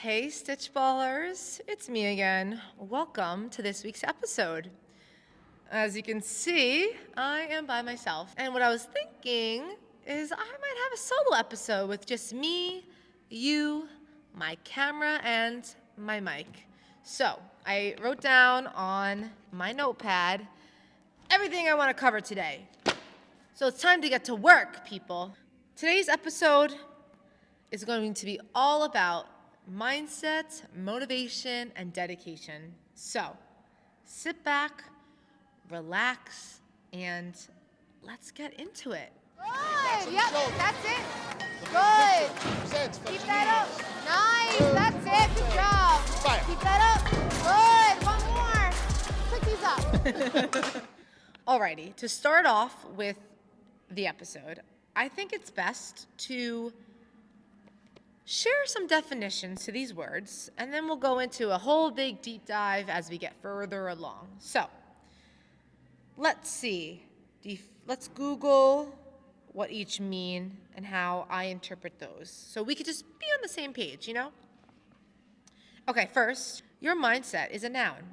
Hey, Stitchballers, it's me again. Welcome to this week's episode. As you can see, I am by myself. And what I was thinking is I might have a solo episode with just me, you, my camera, and my mic. So I wrote down on my notepad everything I want to cover today. So it's time to get to work, people. Today's episode is going to be all about mindset, motivation, and dedication. So sit back, relax, and let's get into it. Good. Yep, that's it. Good. Keep that up. Nice. That's it. Good job. Fire. Keep that up. Good. One more. Put these up. Alrighty, to start off with the episode, I think it's best to share some definitions to these words, and then we'll go into a whole big deep dive as we get further along. So, let's see. Let's Google what each mean and how I interpret those. So we could just be on the same page, you know? Okay, first, your mindset is a noun.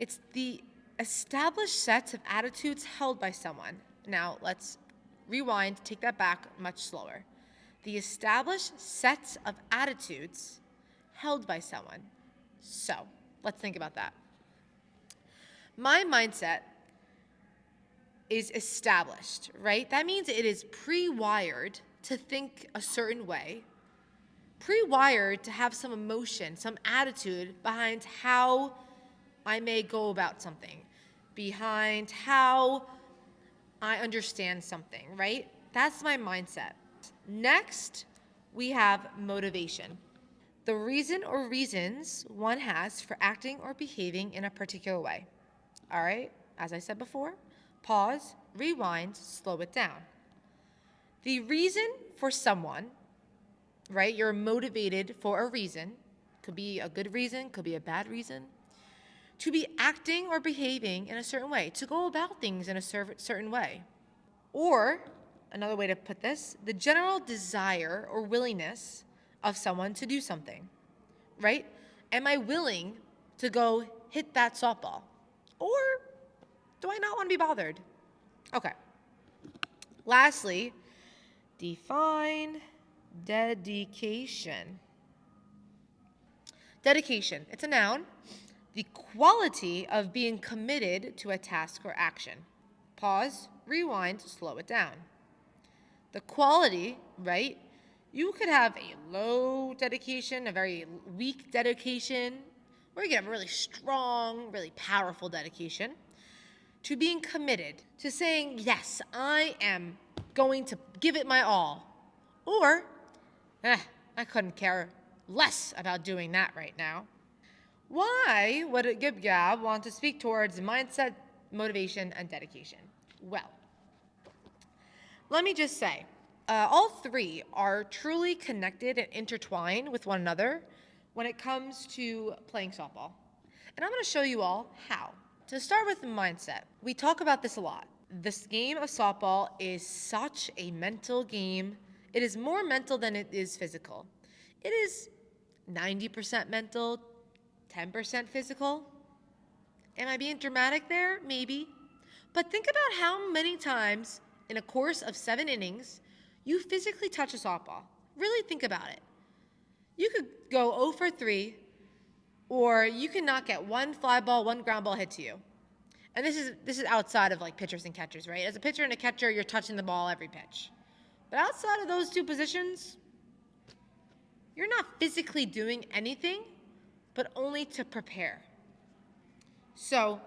It's the established sets of attitudes held by someone. Now, let's rewind, take that back much slower. The established sets of attitudes held by someone. So, let's think about that. My mindset is established, right? That means it is pre-wired to think a certain way, pre-wired to have some emotion, some attitude behind how I may go about something, behind how I understand something, right? That's my mindset. Next, we have motivation. The reason or reasons one has for acting or behaving in a particular way. All right, as I said before, pause, rewind, slow it down. The reason for someone, right? You're motivated for a reason. Could be a good reason, could be a bad reason. To be acting or behaving in a certain way, to go about things in a certain way. Or, another way to put this, the general desire or willingness of someone to do something, right? Am I willing to go hit that softball? Or do I not want to be bothered? Okay. Lastly, define dedication. Dedication, it's a noun. The quality of being committed to a task or action. Pause, rewind, slow it down. The quality, right? You could have a low dedication, a very weak dedication, or you could have a really strong, really powerful dedication to being committed, to saying, yes, I am going to give it my all. Or, I couldn't care less about doing that right now. Why would GibGab want to speak towards mindset, motivation, and dedication? Well, let me just say, all three are truly connected and intertwined with one another when it comes to playing softball. And I'm going to show you all how. To start with mindset, we talk about this a lot. This game of softball is such a mental game. It is more mental than it is physical. It is 90% mental, 10% physical. Am I being dramatic there? Maybe. But think about how many times in a course of 7 innings you physically touch a softball. Really think about it. You could go 0 for 3, or you can not get one fly ball, one ground ball hit to you. And this is outside of like pitchers and catchers, right? As a pitcher and a catcher, you're touching the ball every pitch. But outside of those two positions, you're not physically doing anything, but only to prepare. So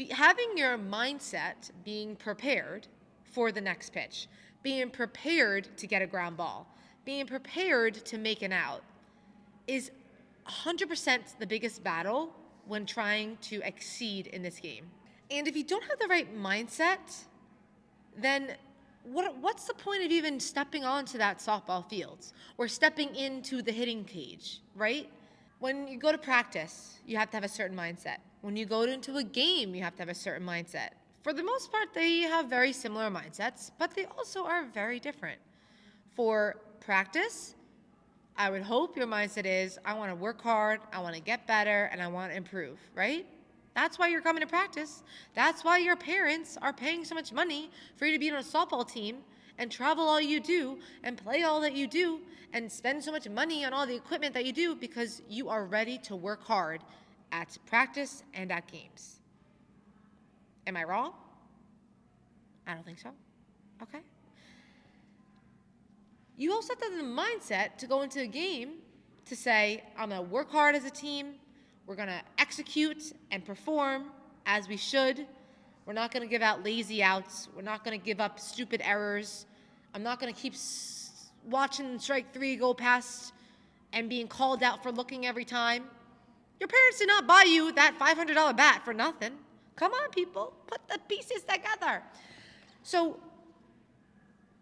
having your mindset being prepared for the next pitch, being prepared to get a ground ball, being prepared to make an out is 100% the biggest battle when trying to exceed in this game. And if you don't have the right mindset, then what's the point of even stepping onto that softball field or stepping into the hitting cage, right? When you go to practice, you have to have a certain mindset. When you go into a game, you have to have a certain mindset. For the most part, they have very similar mindsets, but they also are very different. For practice, I would hope your mindset is, I want to work hard, I want to get better, and I want to improve, right? That's why you're coming to practice. That's why your parents are paying so much money for you to be on a softball team and travel all you do and play all that you do and spend so much money on all the equipment that you do, because you are ready to work hard at practice and at games. Am I wrong? I don't think so. Okay. You also have to have the mindset to go into a game to say, I'm going to work hard as a team. We're going to execute and perform as we should. We're not going to give out lazy outs. We're not going to give up stupid errors. I'm not going to keep watching strike three go past and being called out for looking every time. Your parents did not buy you that $500 bat for nothing. Come on, people. Put the pieces together. So,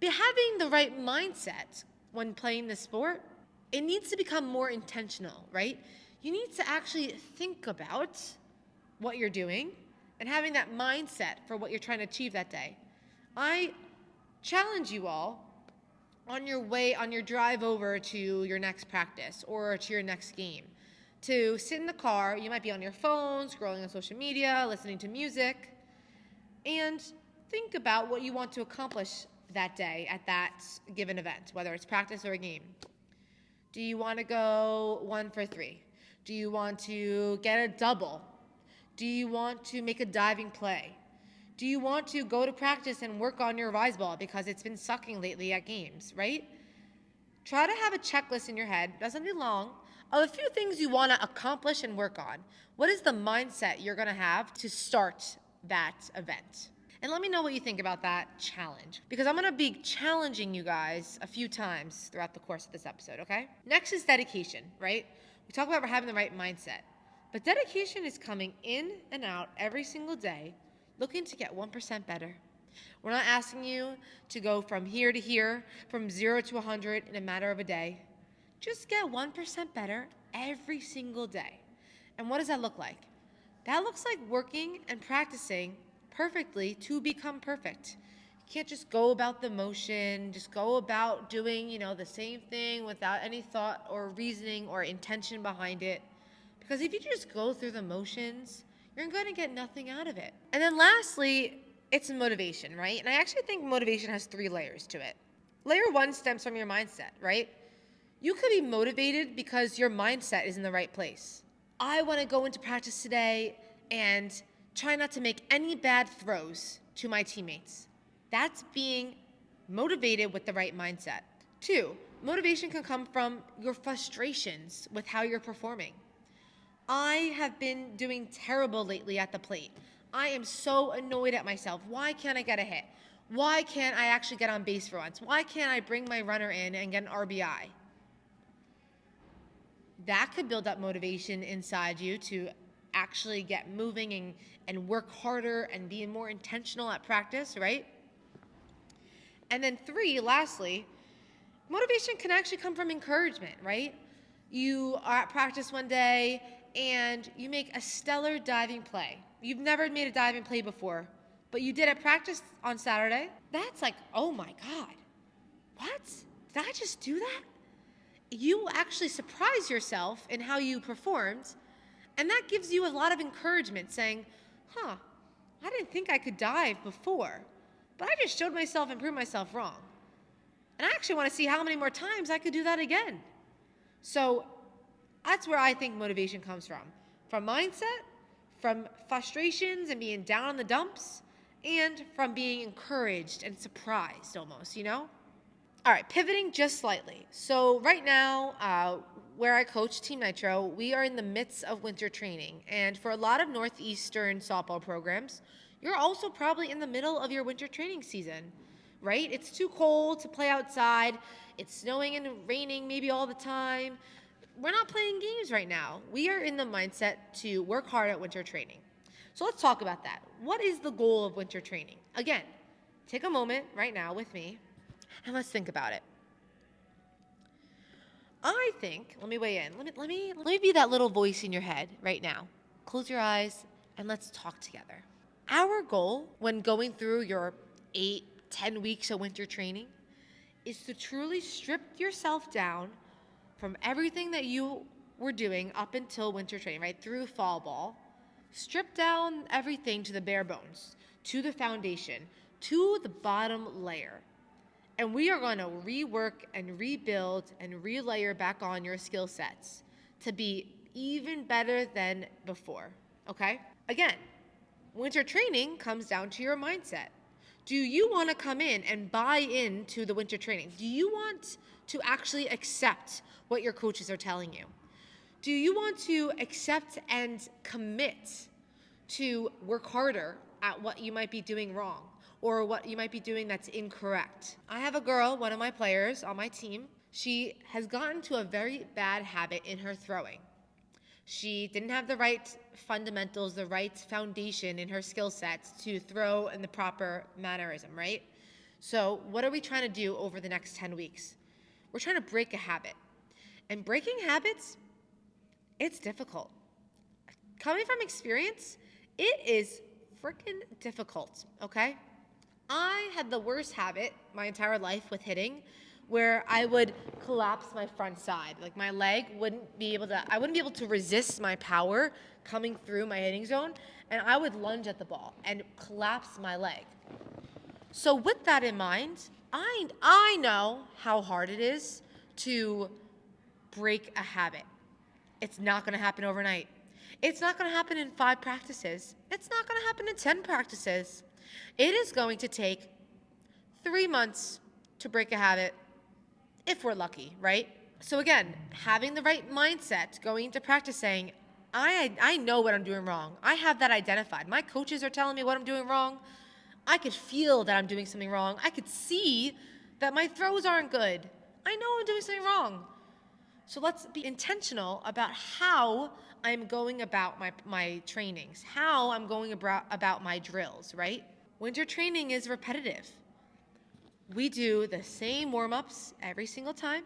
having the right mindset when playing the sport, it needs to become more intentional, right? You need to actually think about what you're doing and having that mindset for what you're trying to achieve that day. I challenge you all on your drive over to your next practice or to your next game to sit in the car. You might be on your phone, scrolling on social media, listening to music, and think about what you want to accomplish that day at that given event, whether it's practice or a game. Do you want to go 1 for 3? Do you want to get a double? Do you want to make a diving play? Do you want to go to practice and work on your rise ball because it's been sucking lately at games, right? Try to have a checklist in your head, doesn't be long, of a few things you want to accomplish and work on. What is the mindset you're going to have to start that event? And let me know what you think about that challenge, because I'm going to be challenging you guys a few times throughout the course of this episode, okay? Next is dedication, right? We talk about having the right mindset, but dedication is coming in and out every single day, looking to get 1% better. We're not asking you to go from here to here, from 0 to 100 in a matter of a day. Just get 1% better every single day. And what does that look like? That looks like working and practicing perfectly to become perfect. You can't just go about the motion, just go about doing, the same thing without any thought or reasoning or intention behind it. Because if you just go through the motions, you're going to get nothing out of it. And then lastly, it's motivation, right? And I actually think motivation has 3 layers to it. Layer 1 stems from your mindset, right? You could be motivated because your mindset is in the right place. I want to go into practice today and try not to make any bad throws to my teammates. That's being motivated with the right mindset. 2, motivation can come from your frustrations with how you're performing. I have been doing terrible lately at the plate. I am so annoyed at myself. Why can't I get a hit? Why can't I actually get on base for once? Why can't I bring my runner in and get an RBI? That could build up motivation inside you to actually get moving and work harder and be more intentional at practice, right? And then 3, lastly, motivation can actually come from encouragement, right? You are at practice one day and you make a stellar diving play. You've never made a diving play before, but you did at practice on Saturday. That's like, oh my God, what? Did I just do that? You actually surprise yourself in how you performed, and that gives you a lot of encouragement, saying, I didn't think I could dive before, but I just showed myself and proved myself wrong. And I actually want to see how many more times I could do that again. So that's where I think motivation comes from mindset, from frustrations and being down in the dumps, and from being encouraged and surprised almost, All right, pivoting just slightly. So right now, where I coach Team Nitro, we are in the midst of winter training. And for a lot of northeastern softball programs, you're also probably in the middle of your winter training season, right? It's too cold to play outside. It's snowing and raining maybe all the time. We're not playing games right now. We are in the mindset to work hard at winter training. So let's talk about that. What is the goal of winter training? Again, take a moment right now with me and let's think about it. I think, let me weigh in. Let me be that little voice in your head right now. Close your eyes and let's talk together. Our goal when going through your 8-10 weeks of winter training is to truly strip yourself down from everything that you were doing up until winter training, right, through fall ball. Strip down everything to the bare bones, to the foundation, to the bottom layer. And we are going to rework and rebuild and relayer back on your skill sets to be even better than before, okay? Again, winter training comes down to your mindset. Do you want to come in and buy into the winter training? Do you want to actually accept what your coaches are telling you? Do you want to accept and commit to work harder at what you might be doing wrong or what you might be doing that's incorrect? I have a girl, one of my players on my team. She has gotten to a very bad habit in her throwing. She didn't have the right fundamentals, the right foundation in her skill sets to throw in the proper mannerism, right? So what are we trying to do over the next 10 weeks? We're trying to break a habit. And breaking habits, it's difficult. Coming from experience, it is freaking difficult, okay? I had the worst habit my entire life with hitting, where I would collapse my front side. Like my leg I wouldn't be able to resist my power coming through my hitting zone, and I would lunge at the ball and collapse my leg. So with that in mind, I know how hard it is to break a habit. It's not gonna happen overnight. It's not gonna happen in 5 practices. It's not gonna happen in 10 practices. It is going to take 3 months to break a habit, if we're lucky, right? So again, having the right mindset, going into practice saying, I know what I'm doing wrong. I have that identified. My coaches are telling me what I'm doing wrong. I could feel that I'm doing something wrong. I could see that my throws aren't good. I know I'm doing something wrong. So let's be intentional about how I'm going about my trainings, how I'm going about my drills, right? Winter training is repetitive. We do the same warm-ups every single time.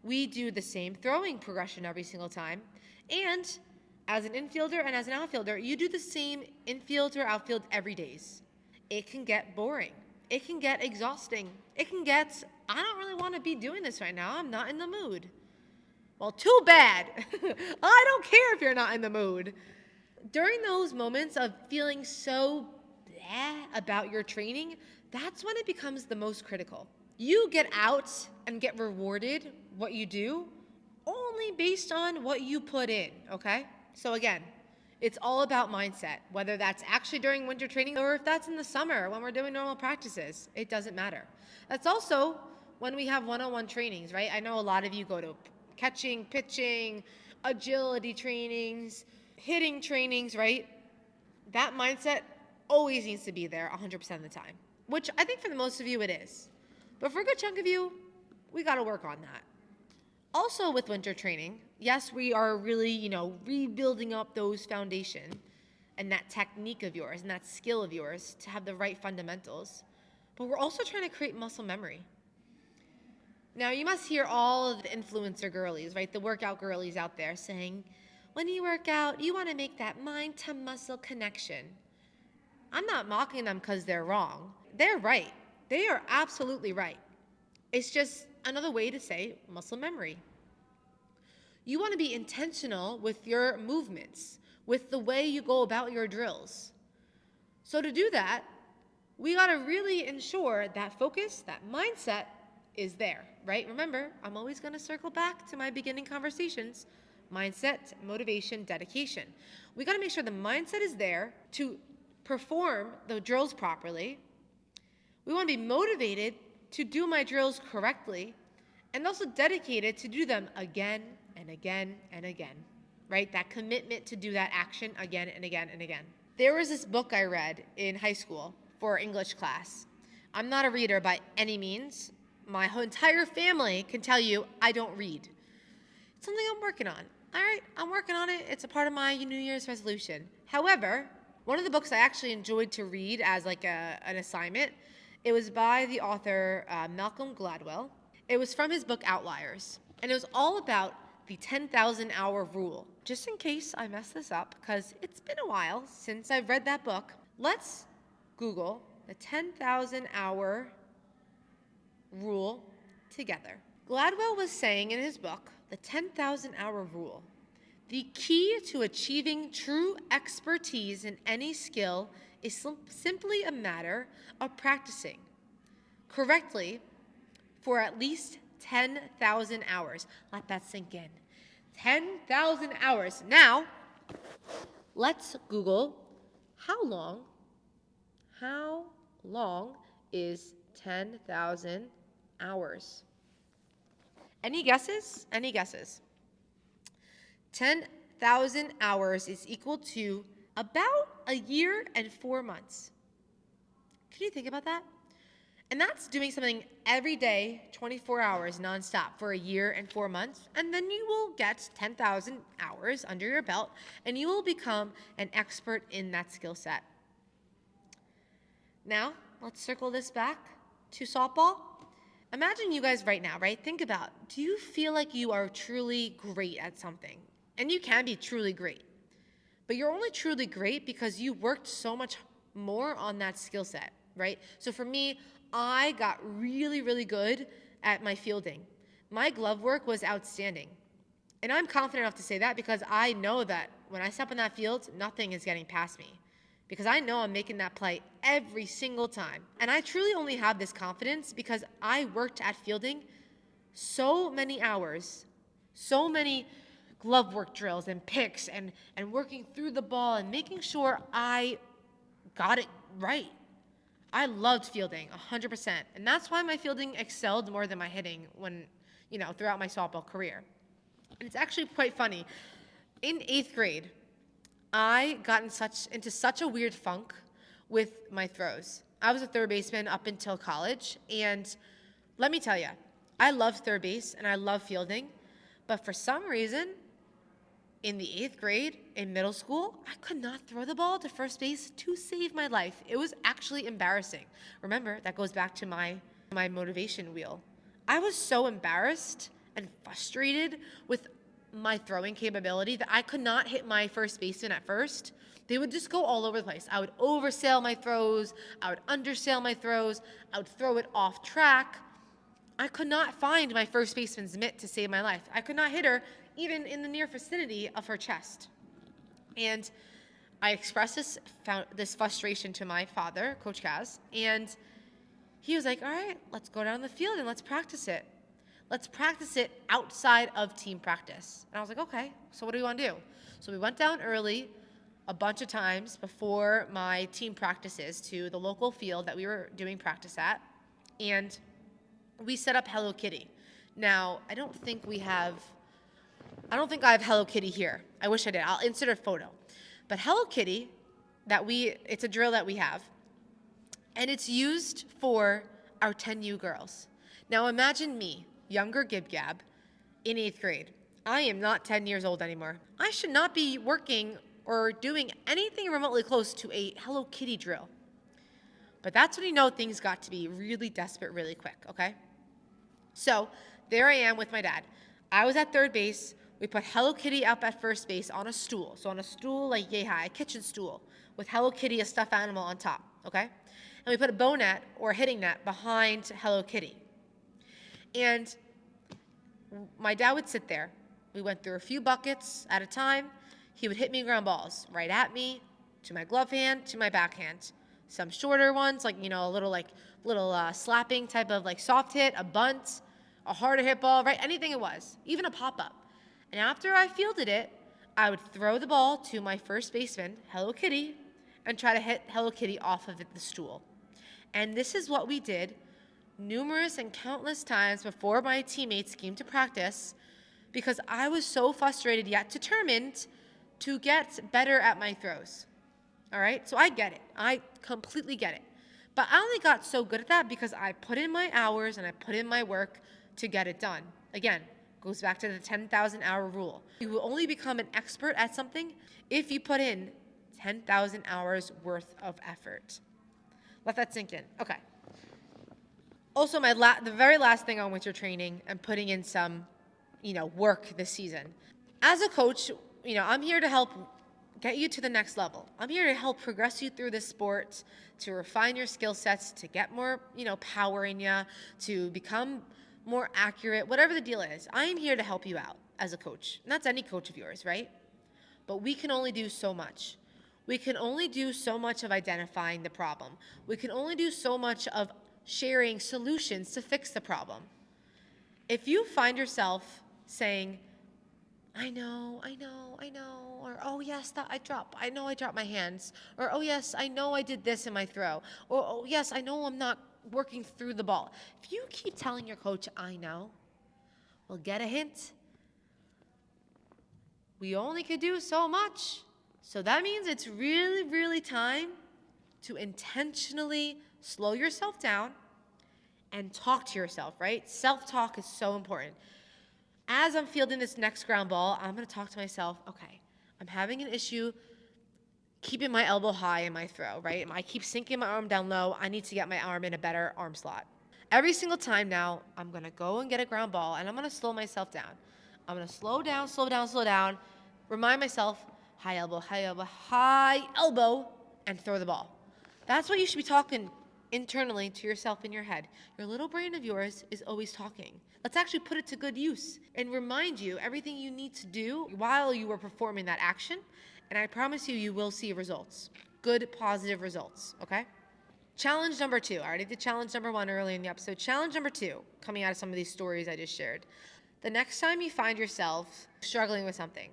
We do the same throwing progression every single time. And as an infielder and as an outfielder, you do the same infield or outfield every day. It can get boring. It can get exhausting. It can get, I don't really want to be doing this right now. I'm not in the mood. Well, too bad. I don't care if you're not in the mood. During those moments of feeling so about your training, that's when it becomes the most critical. You get out and get rewarded what you do only based on what you put in, okay? So again, it's all about mindset, whether that's actually during winter training or if that's in the summer when we're doing normal practices. It doesn't matter. That's also when we have one-on-one trainings, right? I know a lot of you go to catching, pitching, agility trainings, hitting trainings, right? That mindset always needs to be there 100% of the time, which I think for the most of you it is. But for a good chunk of you, we got to work on that. Also with winter training, yes, we are really, rebuilding up those foundation and that technique of yours and that skill of yours to have the right fundamentals. But we're also trying to create muscle memory. Now, you must hear all of the influencer girlies, right? The workout girlies out there saying, when you work out, you want to make that mind to muscle connection. I'm not mocking them because they're wrong. They're right. They are absolutely right. It's just another way to say muscle memory. You want to be intentional with your movements, with the way you go about your drills. So to do that, we got to really ensure that focus, that mindset is there, right? Remember, I'm always going to circle back to my beginning conversations. Mindset, motivation, dedication. We got to make sure the mindset is there to perform the drills properly. We want to be motivated to do my drills correctly and also dedicated to do them again and again and again, right? That commitment to do that action again and again and again. There was this book I read in high school for English class. I'm not a reader by any means. My whole entire family can tell you I don't read. It's something I'm working on. All right, I'm working on it. It's a part of my New Year's resolution. However, one of the books I actually enjoyed to read as like an assignment, it was by the author Malcolm Gladwell. It was from his book Outliers, and it was all about the 10,000 hour rule. Just in case I mess this up, because it's been a while since I've read that book, let's Google the 10,000 hour rule together. Gladwell was saying in his book the 10,000 hour rule. The key to achieving true expertise in any skill is simply a matter of practicing correctly for at least 10,000 hours. Let that sink in. 10,000 hours. Now, let's Google how long is 10,000 hours? Any guesses? Any guesses? 10,000 hours is equal to about a year and 4 months. Can you think about that? And that's doing something every day, 24 hours nonstop for a year and 4 months. And then you will get 10,000 hours under your belt and you will become an expert in that skill set. Now, let's circle this back to softball. Imagine you guys right now, right? Think about, do you feel like you are truly great at something? And you can be truly great. But you're only truly great because you worked so much more on that skill set, right? So for me, I got really, really good at my fielding. My glove work was outstanding. And I'm confident enough to say that because I know that when I step on that field, nothing is getting past me. Because I know I'm making that play every single time. And I truly only have this confidence because I worked at fielding so many hours, so many glove work drills and picks and working through the ball and making sure I got it right. I loved fielding 100%. And that's why my fielding excelled more than my hitting throughout my softball career. And it's actually quite funny. In 8th grade, I got into such a weird funk with my throws. I was a third baseman up until college, and let me tell you, I love third base and I love fielding, but for some reason, in the 8th grade, in middle school, I could not throw the ball to first base to save my life. It was actually embarrassing. Remember, that goes back to my motivation wheel. I was so embarrassed and frustrated with my throwing capability that I could not hit my first baseman at first. They would just go all over the place. I would oversail my throws. I would undersail my throws. I would throw it off track. I could not find my first baseman's mitt to save my life. I could not hit her even in the near vicinity of her chest. And I expressed this frustration to my father, Coach Kaz, and he was like, all right, let's go down the field and let's practice it. Let's practice it outside of team practice. And I was like, okay, so what do we want to do? So we went down early a bunch of times before my team practices to the local field that we were doing practice at, and we set up Hello Kitty. Now, I don't think I have Hello Kitty here. I wish I did. I'll insert a photo. But Hello Kitty, it's a drill that we have, and it's used for our 10U girls. Now imagine me, younger GibGab, in 8th grade. I am not 10 years old anymore. I should not be working or doing anything remotely close to a Hello Kitty drill. But that's when you know things got to be really desperate really quick, okay? So there I am with my dad. I was at third base. We put Hello Kitty up at first base on a stool. So on a stool like yay high, a kitchen stool, with Hello Kitty, a stuffed animal on top, okay? And we put a bow net or a hitting net behind Hello Kitty. And my dad would sit there. We went through a few buckets at a time. He would hit me ground balls right at me, to my glove hand, to my backhand. Some shorter ones, like, a little slapping type of like soft hit, a bunt, a harder hit ball, right? Anything it was, even a pop-up. And after I fielded it, I would throw the ball to my first baseman, Hello Kitty, and try to hit Hello Kitty off of the stool. And this is what we did numerous and countless times before my teammates came to practice because I was so frustrated yet determined to get better at my throws. All right? So I get it. I completely get it. But I only got so good at that because I put in my hours and I put in my work to get it done. Again, goes back to the 10,000 hour rule. You will only become an expert at something if you put in 10,000 hours worth of effort. Let that sink in. Okay. Also, the very last thing on winter training and putting in some, work this season. As a coach, I'm here to help get you to the next level. I'm here to help progress you through this sport, to refine your skill sets, to get more, power in you, to become more accurate, whatever the deal is. I am here to help you out as a coach. And that's any coach of yours, right? But we can only do so much. We can only do so much of identifying the problem. We can only do so much of sharing solutions to fix the problem. If you find yourself saying, I know, or oh yes, I dropped my hands, or oh yes, I know I did this in my throw, or oh yes, I know I'm not working through the ball. If you keep telling your coach, I know, well, get a hint. We only could do so much. So that means it's really, really time to intentionally slow yourself down and talk to yourself, right? Self-talk is so important. As I'm fielding this next ground ball, I'm going to talk to myself, okay, I'm having an issue keeping my elbow high in my throw, right? I keep sinking my arm down low. I need to get my arm in a better arm slot. Every single time now, I'm going to go and get a ground ball, and I'm going to slow myself down. I'm going to slow down, remind myself, high elbow, and throw the ball. That's what you should be talking internally to yourself in your head. Your little brain of yours is always talking. Let's actually put it to good use and remind you everything you need to do while you are performing that action. And I promise you, you will see results. Good, positive results, okay? Challenge number 2. I already did challenge number 1 early in the episode. Challenge number 2, coming out of some of these stories I just shared. The next time you find yourself struggling with something,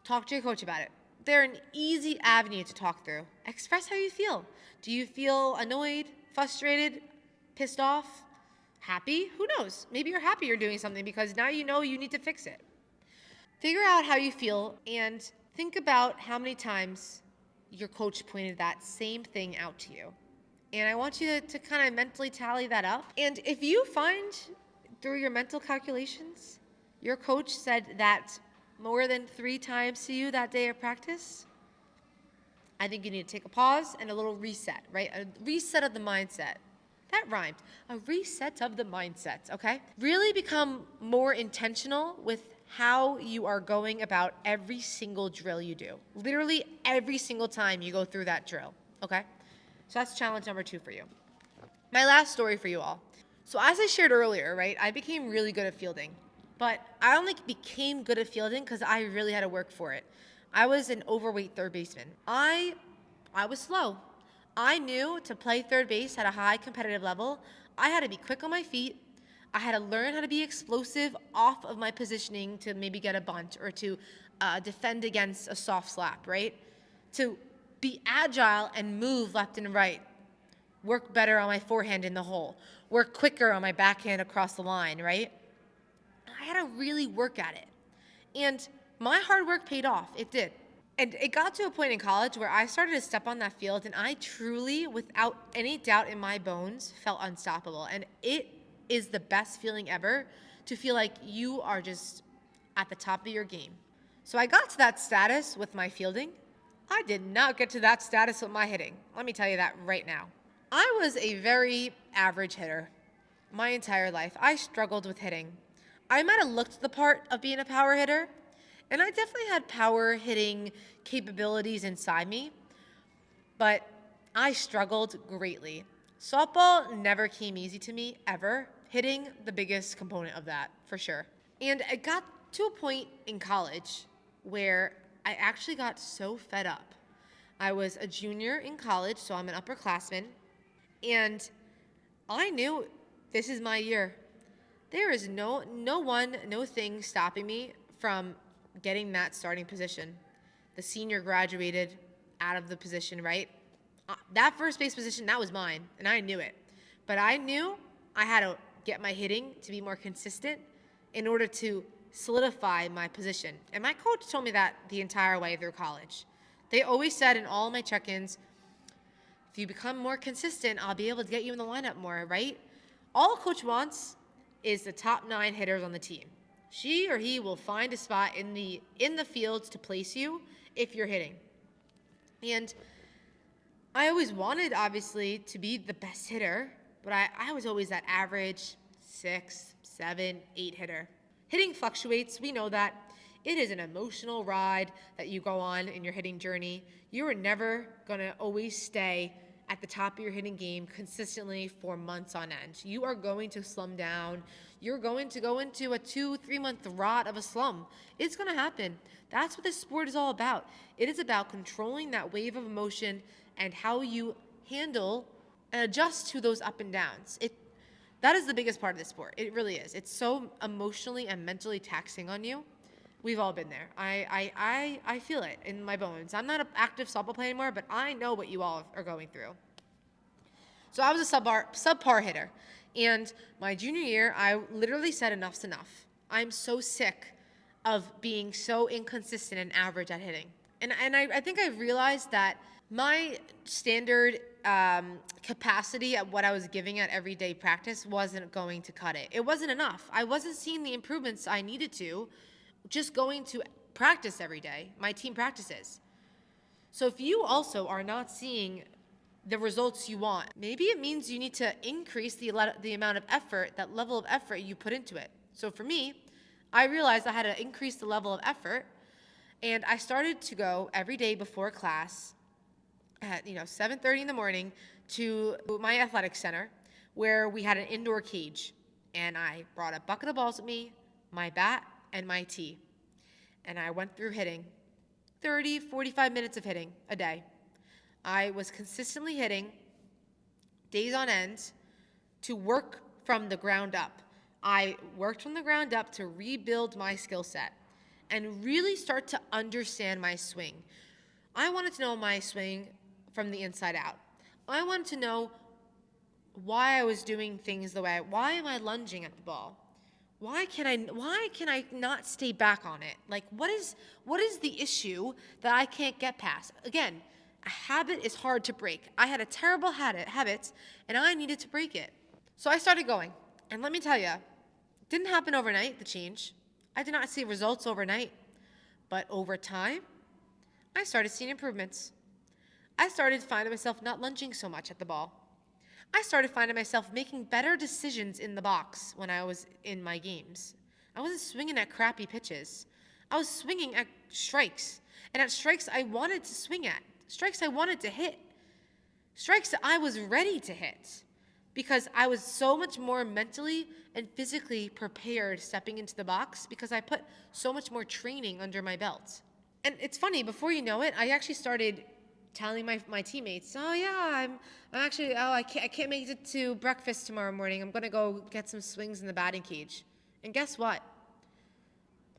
talk to your coach about it. They're an easy avenue to talk through. Express how you feel. Do you feel annoyed, frustrated, pissed off, happy? Who knows? Maybe you're happy you're doing something because now you know you need to fix it. Figure out how you feel and think about how many times your coach pointed that same thing out to you. And I want you to kind of mentally tally that up. And if you find through your mental calculations, your coach said that more than 3 times to you that day of practice, I think you need to take a pause and a little reset, right? A reset of the mindset. That rhymed. A reset of the mindset, okay? Really become more intentional with how you are going about every single drill you do. Literally every single time you go through that drill, okay? So that's challenge number 2 for you. My last story for you all. So as I shared earlier, right, I became really good at fielding. But I only became good at fielding because I really had to work for it. I was an overweight third baseman. I was slow. I knew to play third base at a high competitive level, I had to be quick on my feet. I had to learn how to be explosive off of my positioning to maybe get a bunt or to defend against a soft slap, right? To be agile and move left and right. Work better on my forehand in the hole. Work quicker on my backhand across the line, right? I had to really work at it. And my hard work paid off. It did. And it got to a point in college where I started to step on that field and I truly, without any doubt in my bones, felt unstoppable. And it is the best feeling ever to feel like you are just at the top of your game. So I got to that status with my fielding. I did not get to that status with my hitting. Let me tell you that right now. I was a very average hitter my entire life. I struggled with hitting. I might have looked the part of being a power hitter, and I definitely had power hitting capabilities inside me, but I struggled greatly. Softball never came easy to me, ever. Hitting, the biggest component of that, for sure. And I got to a point in college where I actually got so fed up. I was a junior in college, so I'm an upperclassman, and I knew this is my year. There is no thing stopping me from getting that starting position. The senior graduated out of the position, right? That first base position, that was mine, and I knew it. But I knew I had to get my hitting to be more consistent in order to solidify my position. And my coach told me that the entire way through college. They always said in all my check-ins, if you become more consistent, I'll be able to get you in the lineup more, right? All a coach wants is the top 9 hitters on the team. She or he will find a spot in the fields to place you if you're hitting. And I always wanted, obviously, to be the best hitter, but I was always that average 6, 7, 8 hitter. Hitting fluctuates. We know that. It is an emotional ride that you go on in your hitting journey. You are never going to always stay at the top of your hitting game consistently for months on end. You are going to slum down. You're going to go into a 2-3 month rot of a slum. It's going to happen. That's what this sport is all about. It is about controlling that wave of emotion and how you handle and adjust to those up and downs. That is the biggest part of this sport. It really is. It's so emotionally and mentally taxing on you. We've all been there. I feel it in my bones. I'm not an active softball player anymore, but I know what you all are going through. So I was a subpar hitter. And my junior year, I literally said enough's enough. I'm so sick of being so inconsistent and average at hitting. And I think I realized that my standard capacity at what I was giving at everyday practice wasn't going to cut it. It wasn't enough. I wasn't seeing the improvements I needed to just going to practice every day, my team practices. So if you also are not seeing the results you want, maybe it means you need to increase the amount of effort, that level of effort you put into it. So for me, I realized I had to increase the level of effort, and I started to go every day before class at 7:30 in the morning to my athletic center where we had an indoor cage, and I brought a bucket of balls with me, my bat, and my tee. And I went through hitting 30, 45 minutes of hitting a day. I was consistently hitting days on end to work from the ground up. I worked from the ground up to rebuild my skill set and really start to understand my swing. I wanted to know my swing from the inside out. I wanted to know why I was doing things the way why am I lunging at the ball? Why can I not stay back on it? Like, what is the issue that I can't get past? Again, a habit is hard to break. I had a terrible habit, and I needed to break it. So I started going. And let me tell you, it didn't happen overnight, the change. I did not see results overnight. But over time, I started seeing improvements. I started finding myself not lunging so much at the ball. I started finding myself making better decisions in the box when I was in my games. I wasn't swinging at crappy pitches. I was swinging at strikes. And at strikes I wanted to swing at. Strikes I wanted to hit. Strikes that I was ready to hit. Because I was so much more mentally and physically prepared stepping into the box because I put so much more training under my belt. And it's funny, before you know it, I actually started telling my teammates, I can't make it to breakfast tomorrow morning. I'm going to go get some swings in the batting cage. And guess what?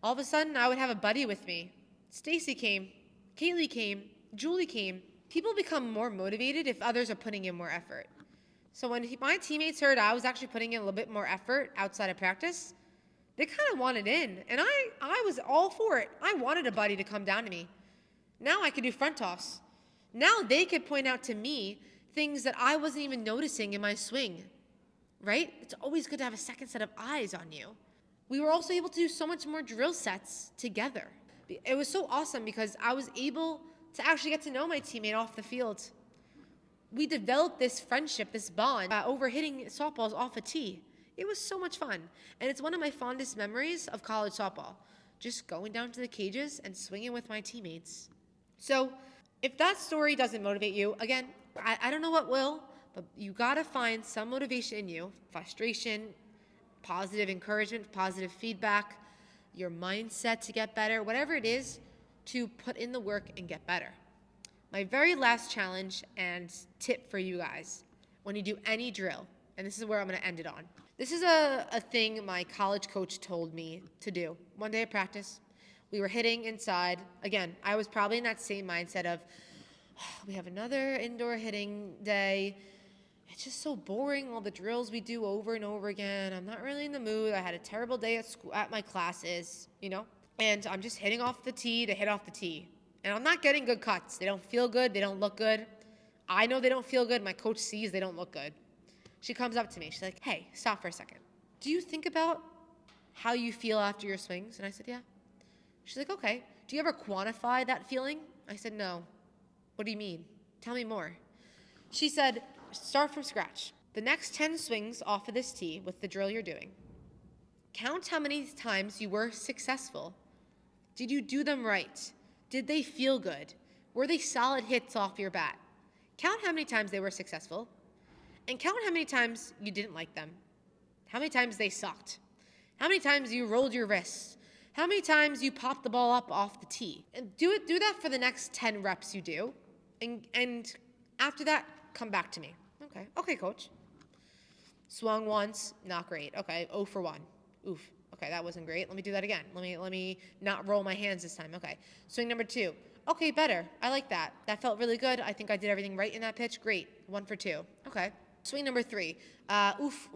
All of a sudden, I would have a buddy with me. Stacy came, Kaylee came, Julie came. People become more motivated if others are putting in more effort. So when my teammates heard I was actually putting in a little bit more effort outside of practice, they kind of wanted in. And I was all for it. I wanted a buddy to come down to me. Now I could do front toss. Now they could point out to me things that I wasn't even noticing in my swing, right? It's always good to have a second set of eyes on you. We were also able to do so much more drill sets together. It was so awesome because I was able to actually get to know my teammate off the field. We developed this friendship, this bond, over hitting softballs off a tee. It was so much fun. And it's one of my fondest memories of college softball, just going down to the cages and swinging with my teammates. So if that story doesn't motivate you, again, I don't know what will, but you gotta find some motivation in you, frustration, positive encouragement, positive feedback, your mindset to get better, whatever it is, to put in the work and get better. My very last challenge and tip for you guys, when you do any drill, and this is where I'm gonna end it on. This is a thing my college coach told me to do. One day at practice, we were hitting inside. Again, I was probably in that same mindset of, we have another indoor hitting day. It's just so boring, all the drills we do over and over again. I'm not really in the mood. I had a terrible day at school, at my classes, and I'm just hitting off the tee to hit off the tee. And I'm not getting good cuts. They don't feel good. They don't look good. I know they don't feel good. My coach sees they don't look good. She comes up to me. She's like, hey, stop for a second. Do you think about how you feel after your swings? And I said, yeah. She's like, okay. Do you ever quantify that feeling? I said, no. What do you mean? Tell me more. She said, start from scratch. The next 10 swings off of this tee with the drill you're doing. Count how many times you were successful. Did you do them right? Did they feel good? Were they solid hits off your bat? Count how many times they were successful, and count how many times you didn't like them. How many times they sucked. How many times you rolled your wrists. How many times you popped the ball up off the tee. And do that for the next 10 reps you do. And after that, come back to me. Okay, coach. Swung once, not great. Okay, 0 for 1. Oof. Okay, that wasn't great. Let me do that again. Let me not roll my hands this time. Okay. Swing number 2. Okay, better. I like that. That felt really good. I think I did everything right in that pitch. Great. 1 for 2. Okay. Swing number 3. Oof.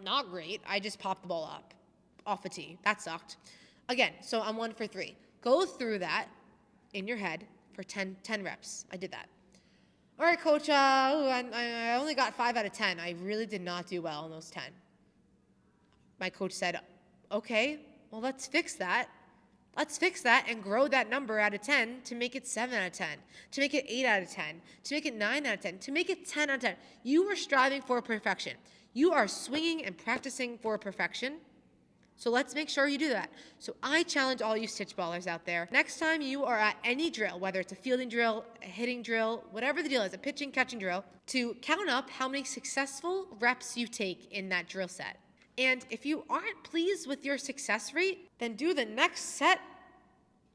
Not great. I just popped the ball up off a tee. That sucked. Again, so I'm 1 for 3. Go through that in your head for 10 reps. I did that. All right, coach, I only got 5 out of 10. I really did not do well in those 10. My coach said, okay, well, let's fix that. Let's fix that and grow that number out of 10 to make it 7 out of 10, to make it 8 out of 10, to make it 9 out of 10, to make it 10 out of 10. You are striving for perfection. You are swinging and practicing for perfection. So let's make sure you do that. So I challenge all you Stitchballers out there. Next time you are at any drill, whether it's a fielding drill, a hitting drill, whatever the deal is, a pitching, catching drill, to count up how many successful reps you take in that drill set. And if you aren't pleased with your success rate, then do the next set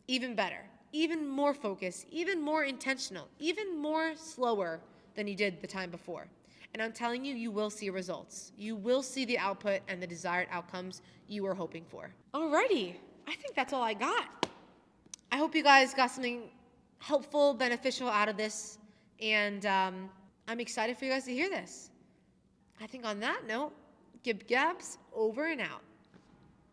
even better, even more focused, even more intentional, even more slower than you did the time before. And I'm telling you, you will see results. You will see the output and the desired outcomes you were hoping for. Alrighty, I think that's all I got. I hope you guys got something helpful, beneficial out of this, and I'm excited for you guys to hear this. I think on that note, GibGab's over and out.